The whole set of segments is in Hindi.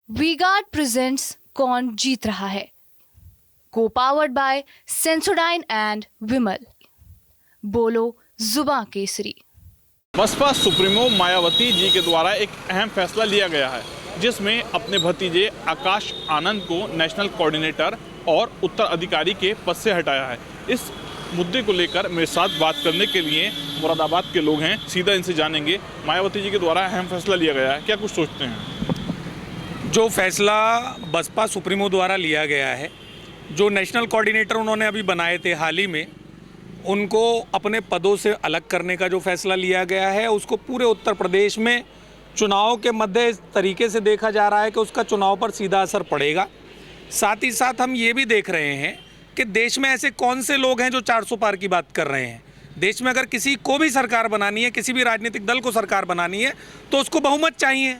वी-गार्ड प्रेजेंट्स कौन जीत रहा है, को पावर्ड बाय सेंसोडाइन एंड विमल। बोलो जुबां केसरी। बसपा सुप्रीमो मायावती जी के द्वारा एक अहम फैसला लिया गया है, जिसमें अपने भतीजे आकाश आनंद को नेशनल कोऑर्डिनेटर और उत्तराधिकारी के पद से हटाया है। इस मुद्दे को लेकर मेरे साथ बात करने के लिए मुरादाबाद के लोग हैं, सीधा इनसे जानेंगे मायावती जी के द्वारा अहम फैसला लिया गया है, क्या कुछ सोचते हैं? जो फैसला बसपा सुप्रीमो द्वारा लिया गया है, जो नेशनल कोऑर्डिनेटर उन्होंने अभी बनाए थे हाल ही में, उनको अपने पदों से अलग करने का जो फैसला लिया गया है, उसको पूरे उत्तर प्रदेश में चुनाव के मध्य इस तरीके से देखा जा रहा है कि उसका चुनाव पर सीधा असर पड़ेगा। साथ ही साथ हम ये भी देख रहे हैं कि देश में ऐसे कौन से लोग हैं जो 400 पार की बात कर रहे हैं। देश में अगर किसी को भी सरकार बनानी है, किसी भी राजनीतिक दल को सरकार बनानी है, तो उसको बहुमत चाहिए,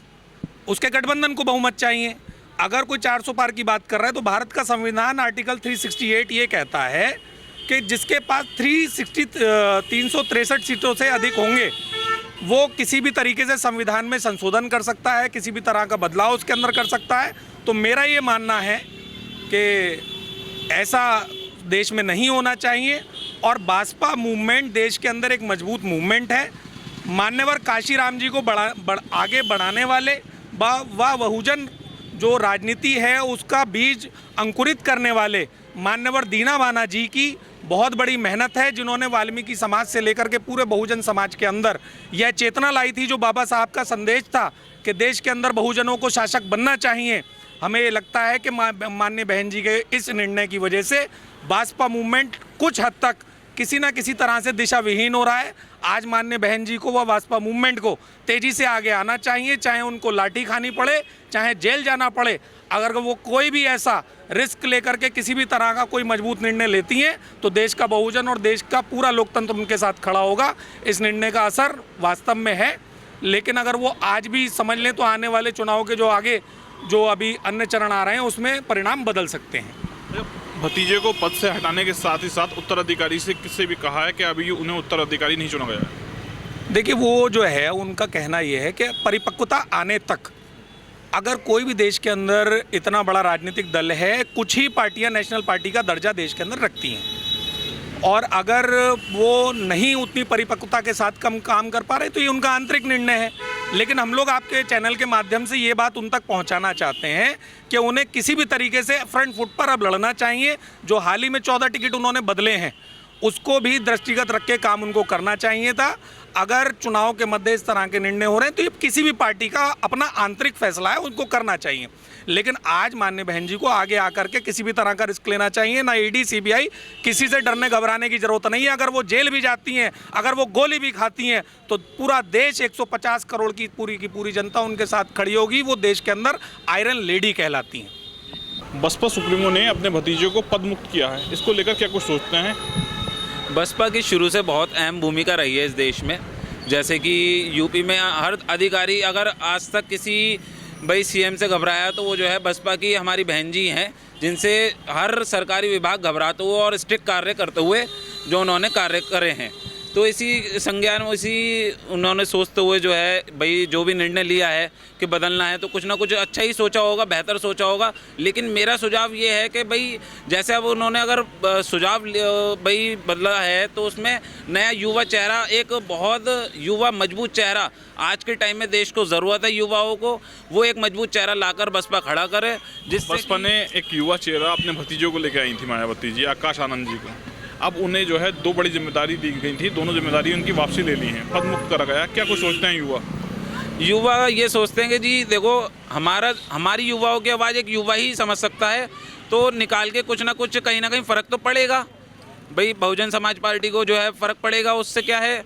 उसके गठबंधन को बहुमत चाहिए। अगर कोई 400 पार की बात कर रहा है तो भारत का संविधान आर्टिकल 368 ये कहता है कि जिसके पास 363 सीटों से अधिक होंगे वो किसी भी तरीके से संविधान में संशोधन कर सकता है, किसी भी तरह का बदलाव उसके अंदर कर सकता है। तो मेरा ये मानना है कि ऐसा देश में नहीं होना चाहिए और भाजपा मूवमेंट देश के अंदर एक मजबूत मूवमेंट है। मान्यवर काशीराम जी को आगे बढ़ाने वाले व बहुजन जो राजनीति है उसका बीज अंकुरित करने वाले मान्यवर दीना भाना जी की बहुत बड़ी मेहनत है, जिन्होंने वाल्मीकि समाज से लेकर के पूरे बहुजन समाज के अंदर यह चेतना लाई थी, जो बाबा साहब का संदेश था कि देश के अंदर बहुजनों को शासक बनना चाहिए। हमें ये लगता है कि माननीय बहन जी के इस निर्णय की वजह से भाजपा मूवमेंट कुछ हद तक किसी न किसी तरह से दिशा विहीन हो रहा है। आज माननीय बहन जी को व भाजपा मूवमेंट को तेज़ी से आगे आना चाहिए, चाहे उनको लाठी खानी पड़े, चाहे जेल जाना पड़े। अगर वो कोई भी ऐसा रिस्क लेकर के किसी भी तरह का कोई मजबूत निर्णय लेती हैं तो देश का बहुजन और देश का पूरा लोकतंत्र उनके साथ खड़ा होगा। इस निर्णय का असर वास्तव में है, लेकिन अगर वो आज भी समझ लें तो आने वाले चुनाव के जो आगे जो अभी अन्य चरण आ रहे हैं उसमें परिणाम बदल सकते हैं। भतीजे को पद से हटाने के साथ ही साथ उत्तराधिकारी से किससे भी कहा है कि अभी उन्हें उत्तराधिकारी नहीं चुना गया है। देखिए, वो जो है उनका कहना ये है कि परिपक्वता आने तक अगर कोई भी देश के अंदर इतना बड़ा राजनीतिक दल है, कुछ ही पार्टियां नेशनल पार्टी का दर्जा देश के अंदर रखती हैं और अगर वो नहीं उतनी परिपक्वता के साथ काम कर पा रहे तो ये उनका आंतरिक निर्णय है। लेकिन हम लोग आपके चैनल के माध्यम से ये बात उन तक पहुंचाना चाहते हैं कि उन्हें किसी भी तरीके से फ्रंट फुट पर अब लड़ना चाहिए। जो हाल ही में 14 टिकट उन्होंने बदले हैं उसको भी दृष्टिगत रख के काम उनको करना चाहिए था। अगर चुनाव के मध्य इस तरह के निर्णय हो रहे हैं तो ये किसी भी पार्टी का अपना आंतरिक फैसला है, उनको करना चाहिए। लेकिन आज माननीय बहन जी को आगे आकर के किसी भी तरह का रिस्क लेना चाहिए। ना ईडी सीबीआई, किसी से डरने घबराने की जरूरत नहीं है। अगर वो जेल भी जाती हैं, अगर वो गोली भी खाती हैं तो पूरा देश 150 करोड़ की पूरी जनता उनके साथ खड़ी होगी। वो देश के अंदर आयरन लेडी कहलाती हैं। बसपा सुप्रीमो ने अपने भतीजे को पद मुक्त किया है, इसको लेकर क्या कुछ सोचते हैं? बसपा की शुरू से बहुत अहम भूमिका रही है इस देश में। जैसे कि यूपी में हर अधिकारी अगर आज तक किसी सीएम से घबराया तो वो जो है बसपा की हमारी बहन जी हैं, जिनसे हर सरकारी विभाग घबराते हुए और स्ट्रिक्ट कार्य करते हुए जो उन्होंने कार्य करे हैं। तो इसी संज्ञान में इसी उन्होंने सोचते हुए जो है जो भी निर्णय लिया है कि बदलना है तो कुछ ना कुछ अच्छा ही सोचा होगा, बेहतर सोचा होगा। लेकिन मेरा सुझाव ये है कि जैसे अब उन्होंने अगर सुझाव बदला है तो उसमें नया युवा चेहरा, एक बहुत युवा मजबूत चेहरा आज के टाइम में देश को ज़रूरत है युवाओं को, वो एक मजबूत चेहरा लाकर बसपा खड़ा करे। बसपा ने एक युवा चेहरा अपने भतीजों को लेकर आई थी मायावती जी, आकाश आनंद जी को। अब उन्हें जो है 2 बड़ी जिम्मेदारी दी गई थी, दोनों जिम्मेदारी उनकी वापसी ले ली है, पद मुक्त करा गया। क्या कुछ सोचते हैं युवा ये सोचते हैं कि जी देखो हमारी युवाओं की आवाज़ एक युवा ही समझ सकता है, तो निकाल के कुछ ना कुछ कहीं ना कहीं फ़र्क तो पड़ेगा। बहुजन समाज पार्टी को जो है फ़र्क पड़ेगा। उससे क्या है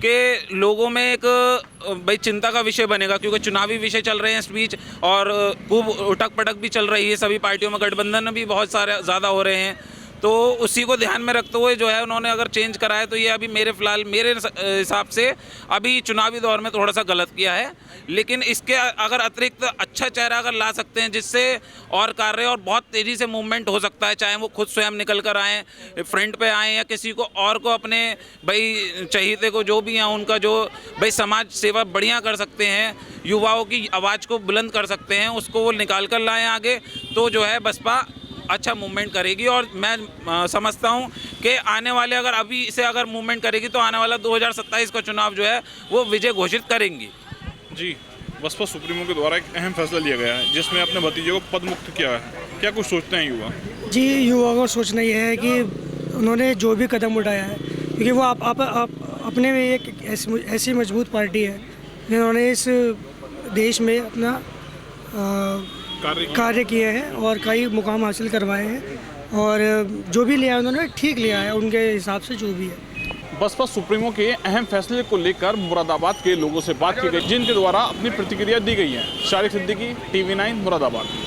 कि लोगों में एक चिंता का विषय बनेगा, क्योंकि चुनावी विषय चल रहे हैं इस बीच और खूब उठक पटक भी चल रही है सभी पार्टियों में, गठबंधन भी बहुत सारे ज़्यादा हो रहे हैं। तो उसी को ध्यान में रखते हुए जो है उन्होंने अगर चेंज करा है तो ये अभी मेरे फ़िलहाल मेरे हिसाब से अभी चुनावी दौर में थोड़ा सा गलत किया है। लेकिन इसके अगर अतिरिक्त अच्छा चेहरा अगर ला सकते हैं जिससे और कार्य और बहुत तेज़ी से मूवमेंट हो सकता है, चाहे वो खुद स्वयं निकल कर आएँ, फ्रंट पे आएँ या किसी को और को अपने भाई चहीते को जो भी हैं उनका जो भाई समाज सेवा बढ़िया कर सकते हैं, युवाओं की आवाज़ को बुलंद कर सकते हैं, उसको वो निकाल कर लाएँ आगे, तो जो है बसपा अच्छा मूवमेंट करेगी। और मैं समझता हूँ कि आने वाले अगर अभी से अगर मूवमेंट करेगी तो आने वाला 2027 का चुनाव जो है वो विजय घोषित करेंगी। जी, बसपा सुप्रीमो के द्वारा एक अहम फैसला लिया गया है जिसमें अपने भतीजे को पद मुक्त किया है। क्या कुछ सोचते हैं युवा? जी, युवाओं को सोचना ये है कि उन्होंने जो भी कदम उठाया है, क्योंकि वो आप अपने में एक ऐसी मजबूत पार्टी है जिन्होंने इस देश में अपना कार्य किए हैं और कई मुकाम हासिल करवाए हैं, और जो भी लिया है उन्होंने ठीक लिया है उनके हिसाब से जो भी है। बसपा सुप्रीमो के अहम फैसले को लेकर मुरादाबाद के लोगों से बात की गई, जिनके द्वारा अपनी प्रतिक्रिया दी गई है। शारिक सिद्दीकी, TV9 मुरादाबाद।